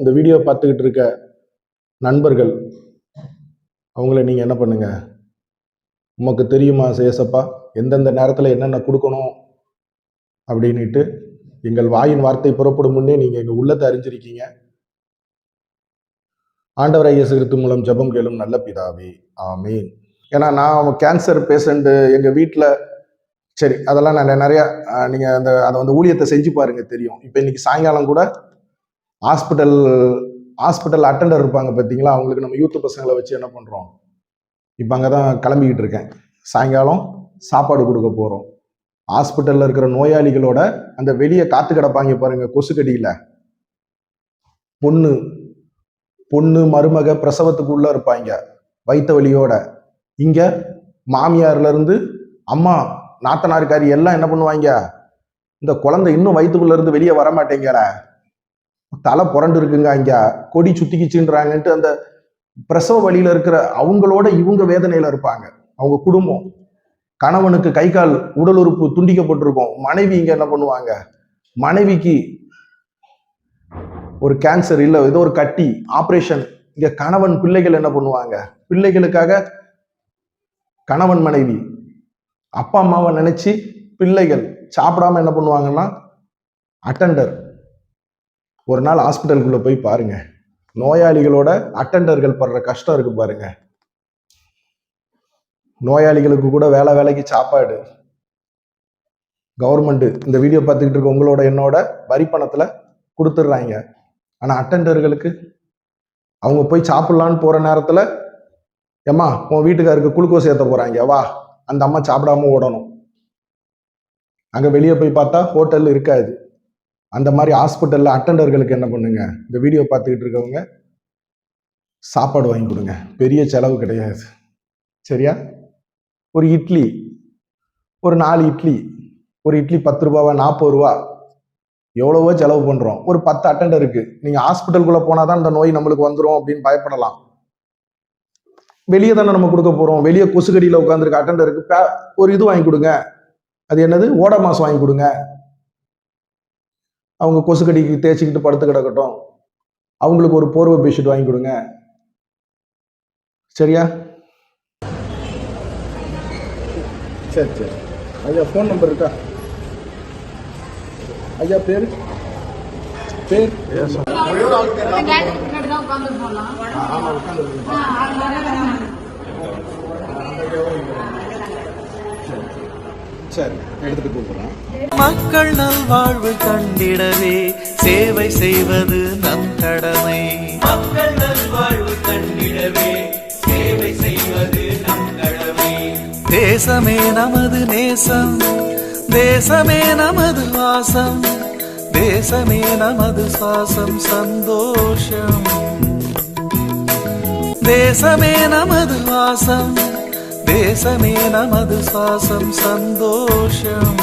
இந்த வீடியோ பார்த்துக்கிட்டு இருக்க நண்பர்கள் அவங்கள நீங்க என்ன பண்ணுங்க, உமக்கு தெரியுமா ஏசப்பா எந்தெந்த நேரத்தில் என்னென்ன கொடுக்கணும் அப்படின்ட்டு எங்கள் வாயின் வார்த்தை புறப்படும் முன்னே நீங்க எங்க உள்ளத்தை அறிஞ்சிருக்கீங்க. ஆண்டவரை இயேசு கிறிஸ்து மூலம் ஜெபம் கேளும் நல்ல பிதாவே, ஆமீன். ஏன்னா நான் கேன்சர் பேஷண்ட் எங்க வீட்டில், சரி அதெல்லாம் நான் நிறைய நீங்க அதை ஊழியத்தை செஞ்சு பாருங்க தெரியும். இப்போ இன்னைக்கு சாயங்காலம் கூட ஹாஸ்பிட்டல் அட்டெண்டர் இருப்பாங்க பார்த்தீங்களா, அவங்களுக்கு நம்ம யூத் பசங்களை வச்சு என்ன பண்ணுறோம், இப்போ அங்கே தான் கிளம்பிக்கிட்டு இருக்கேன். சாயங்காலம் சாப்பாடு கொடுக்க போகிறோம். ஹாஸ்பிட்டலில் இருக்கிற நோயாளிகளோட அந்த வெளியே காத்து கிடப்பாங்க பாருங்க, கொசுக்கடியில் பொண்ணு மருமக பிரசவத்துக்குள்ள இருப்பாங்க வயிற்று வலியோட. இங்கே மாமியார்லேருந்து அம்மா நாத்தனார்காரி எல்லாம் என்ன பண்ணுவாங்க, இந்த குழந்தை இன்னும் வயிற்றுக்குள்ள இருந்து வெளியே வர மாட்டேங்கிற, தலை புரண்டு இருக்குங்க, இங்க கொடி சுத்திக்கிச்சுன்றாங்கன்ட்டு அந்த பிரசவ வழியில இருக்கிற அவங்களோட இவங்க வேதனையில இருப்பாங்க. அவங்க குடும்பம், கணவனுக்கு கை கால் உடல் உறுப்பு துண்டிக்கப்பட்டிருக்கும். மனைவி இங்க என்ன பண்ணுவாங்க, மனைவிக்கு ஒரு கேன்சர் இல்ல ஏதோ ஒரு கட்டி ஆபரேஷன். இங்க கணவன் பிள்ளைகள் என்ன பண்ணுவாங்க, பிள்ளைகளுக்காக கணவன் மனைவி அப்பா அம்மாவை நினைச்சு பிள்ளைகள் சாப்பிடாம என்ன பண்ணுவாங்கன்னா அட்டெண்டர். ஒரு நாள் ஹாஸ்பிட்டலுக்குள்ள போய் பாருங்க, நோயாளிகளோட அட்டெண்டர்கள் படுற கஷ்டம் இருக்கு பாருங்க. நோயாளிகளுக்கு கூட வேலைக்கு சாப்பாடு கவர்மெண்ட் இந்த வீடியோ பார்த்துக்கிட்டு இருக்க உங்களோட என்னோட வரி பணத்துல கொடுத்துட்றாங்க. ஆனா அட்டெண்டர்களுக்கு அவங்க போய் சாப்பிடலான்னு போற நேரத்துல, ஏம்மா உன் வீட்டுக்காருக்கு குளுக்கோஸ் ஏற்ற போறாங்க வா, அந்த அம்மா சாப்பிடாம ஓடணும். அங்க வெளியே போய் பார்த்தா ஹோட்டல் இருக்காது. அந்த மாதிரி ஹாஸ்பிட்டல்ல அட்டெண்டர்களுக்கு என்ன பண்ணுங்க, இந்த வீடியோ பார்த்துக்கிட்டு இருக்கவங்க சாப்பாடு வாங்கி கொடுங்க. பெரிய செலவு கிடையாது, சரியா? ஒரு இட்லி, ஒரு 4 இட்லி, ஒரு இட்லி 10 ரூபாவா 40 ரூபா, எவ்வளவோ செலவு பண்றோம். ஒரு 10 அட்டெண்டருக்கு. நீங்க ஹாஸ்பிட்டலுக்குள்ள போனாதான் இந்த நோய் நம்மளுக்கு வந்துடும் அப்படின்னு பயப்படலாம். வெளியே தானே நம்ம கொடுக்க போறோம். வெளியே கொசுக்கடியில உட்காந்துருக்க அட்டெண்டருக்கு ஒரு இது வாங்கி கொடுங்க. அது என்னது, ஓடமாஸ் வாங்கி கொடுங்க. அவங்க கொசுக்கடிக்கு தேய்ச்சிக்கிட்டு படுத்து கிடக்கட்டும். அவங்களுக்கு ஒரு போர்வை பெட்ஷீட் வாங்கி கொடுங்க, சரியா? சரி. ஐயா ஃபோன் நம்பர் இருக்கா? ஐயா பேர் சரி, எடுத்துட்டு கூப்பிடுறேன். மக்கள் நல்வாழ்வு கண்டிடவே சேவை செய்வது நம் கடமை. மக்கள் நல்வாழ்வு கண்டிடவே சேவை செய்வது நம் கடமை. தேசமே நமது நேசம், தேசமே நமது வாசம், தேசமே நமது சுவாசம் சந்தோஷம். தேசமே நமது வாசம், தேசமே நமது சுவாசம் சந்தோஷம்.